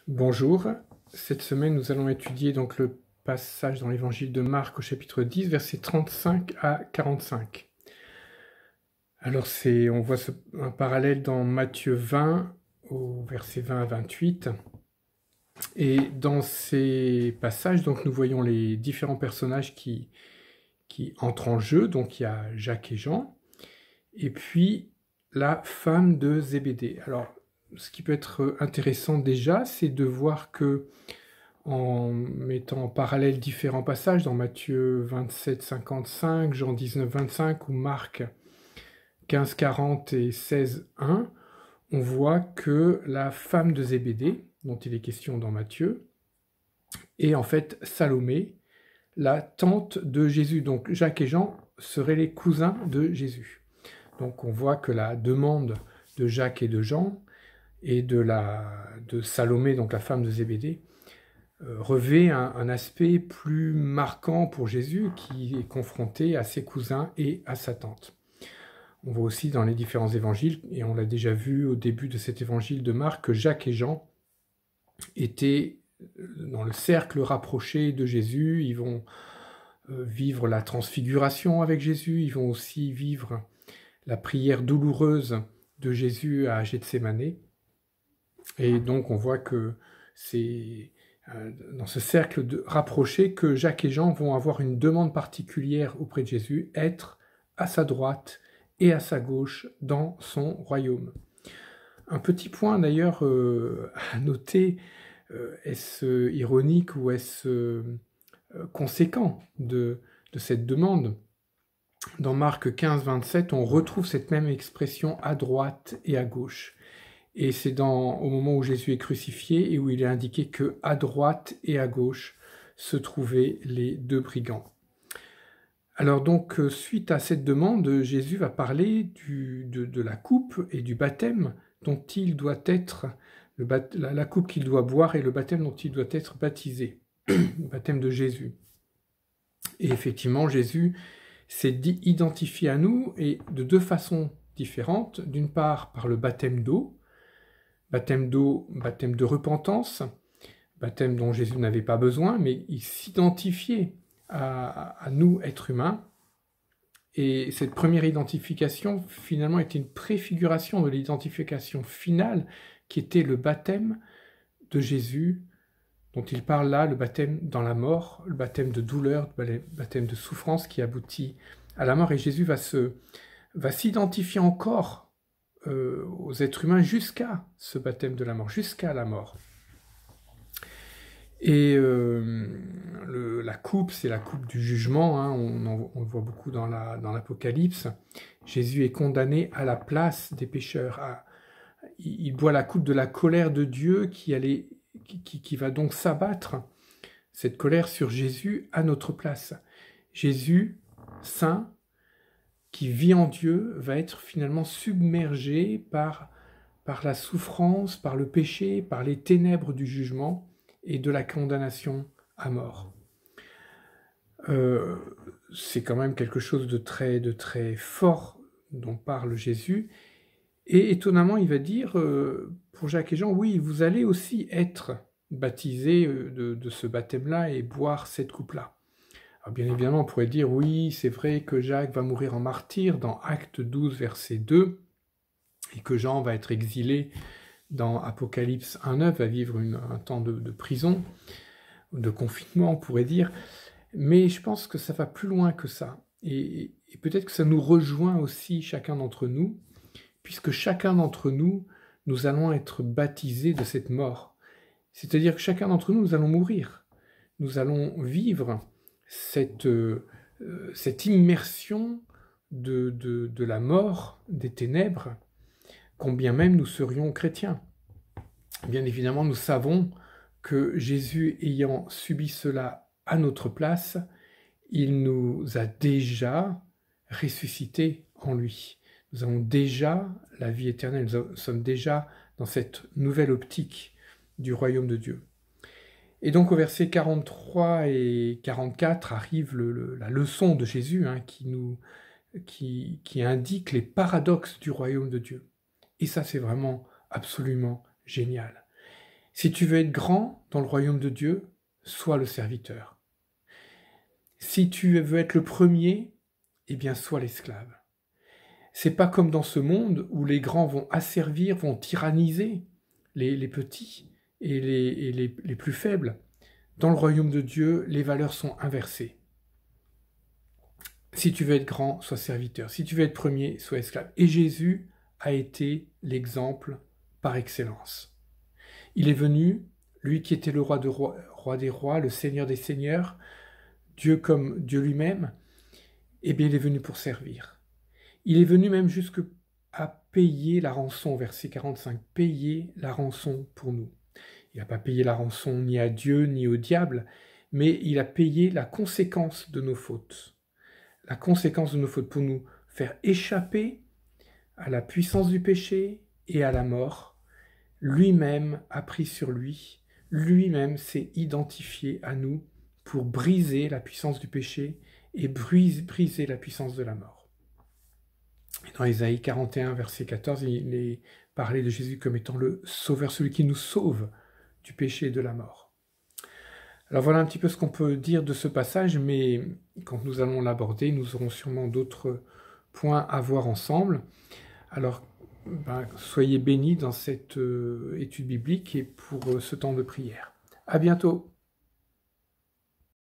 Bonjour, cette semaine nous allons étudier donc le passage dans l'évangile de Marc au chapitre 10, versets 35 à 45. Alors on voit un parallèle dans Matthieu 20 au verset 20 à 28. Et dans ces passages, donc, nous voyons les différents personnages qui entrent en jeu. Donc il y a Jacques et Jean, et puis la femme de Zébédée. Alors ce qui peut être intéressant déjà, c'est de voir que, en mettant en parallèle différents passages dans Matthieu 27, 55, Jean 19, 25 ou Marc 15, 40 et 16, 1, on voit que la femme de Zébédée, dont il est question dans Matthieu, est en fait Salomé, la tante de Jésus. Donc Jacques et Jean seraient les cousins de Jésus. Donc on voit que la demande de Jacques et de Jean et de Salomé, donc la femme de Zébédée, revêt un aspect plus marquant pour Jésus, qui est confronté à ses cousins et à sa tante. On voit aussi dans les différents évangiles, et on l'a déjà vu au début de cet évangile de Marc, que Jacques et Jean étaient dans le cercle rapproché de Jésus. Ils vont vivre la transfiguration avec Jésus, ils vont aussi vivre la prière douloureuse de Jésus à Gethsémanée. Et donc on voit que c'est dans ce cercle rapproché que Jacques et Jean vont avoir une demande particulière auprès de Jésus, être à sa droite et à sa gauche dans son royaume. Un petit point d'ailleurs à noter, est-ce ironique ou est-ce conséquent de cette demande? Dans Marc 15, 27, on retrouve cette même expression à droite et à gauche. Et c'est au moment où Jésus est crucifié et où il est indiqué que à droite et à gauche se trouvaient les deux brigands. Alors donc, suite à cette demande, Jésus va parler de la coupe et du baptême dont il doit être, la coupe qu'il doit boire et le baptême dont il doit être baptisé, le baptême de Jésus. Et effectivement, Jésus s'est identifié à nous, et de deux façons différentes. D'une part, par le baptême d'eau, baptême de repentance, baptême dont Jésus n'avait pas besoin, mais il s'identifiait à nous, êtres humains. Et cette première identification, finalement, était une préfiguration de l'identification finale, qui était le baptême de Jésus, dont il parle là, le baptême dans la mort, le baptême de douleur, le baptême de souffrance qui aboutit à la mort. Et Jésus va s'identifier encore aux êtres humains jusqu'à ce baptême de la mort, jusqu'à la mort. Et la coupe, c'est la coupe du jugement, hein, on le voit beaucoup dans l'Apocalypse. Jésus est condamné à la place des pécheurs. Il boit la coupe de la colère de Dieu qui va donc s'abattre, cette colère, sur Jésus à notre place. Jésus, saint, qui vit en Dieu, va être finalement submergé par la souffrance, par le péché, par les ténèbres du jugement et de la condamnation à mort. C'est quand même quelque chose de très fort dont parle Jésus. Et étonnamment, il va dire, pour Jacques et Jean, oui, vous allez aussi être baptisés de ce baptême-là et boire cette coupe-là. Alors bien évidemment, on pourrait dire, oui, c'est vrai que Jacques va mourir en martyr dans Acte 12, verset 2, et que Jean va être exilé dans Apocalypse 1.9, va vivre un temps de prison, de confinement, on pourrait dire. Mais je pense que ça va plus loin que ça. Et peut-être que ça nous rejoint aussi, chacun d'entre nous, puisque chacun d'entre nous, nous allons être baptisés de cette mort. C'est-à-dire que chacun d'entre nous, nous allons mourir. Nous allons vivre cette immersion de la mort, des ténèbres, combien même nous serions chrétiens. Bien évidemment, nous savons que Jésus, ayant subi cela à notre place, il nous a déjà ressuscités en lui. Nous avons déjà la vie éternelle, nous sommes déjà dans cette nouvelle optique du royaume de Dieu. Et donc au verset 43 et 44 arrive la leçon de Jésus, hein, qui indique les paradoxes du royaume de Dieu. Et ça, c'est vraiment absolument génial. Si tu veux être grand dans le royaume de Dieu, sois le serviteur. Si tu veux être le premier, eh bien, sois l'esclave. C'est pas comme dans ce monde où les grands vont asservir, vont tyranniser les petits et les plus faibles. Dans le royaume de Dieu, les valeurs sont inversées. Si tu veux être grand, sois serviteur. Si tu veux être premier, sois esclave. Et Jésus a été l'exemple par excellence. Il est venu, lui qui était le roi des rois, le Seigneur des seigneurs, Dieu comme Dieu lui-même, eh bien il est venu pour servir. Il est venu même jusqu'à payer la rançon, verset 45, payer la rançon pour nous. Il n'a pas payé la rançon ni à Dieu ni au diable, mais il a payé la conséquence de nos fautes. La conséquence de nos fautes pour nous faire échapper à la puissance du péché et à la mort. Lui-même a pris sur lui, lui-même s'est identifié à nous pour briser la puissance du péché et briser la puissance de la mort. Dans Ésaïe 41, verset 14, il est parlé de Jésus comme étant le sauveur, celui qui nous sauve du péché et de la mort. Alors voilà un petit peu ce qu'on peut dire de ce passage, mais quand nous allons l'aborder, nous aurons sûrement d'autres points à voir ensemble. Alors, soyez bénis dans cette étude biblique et pour ce temps de prière. À bientôt.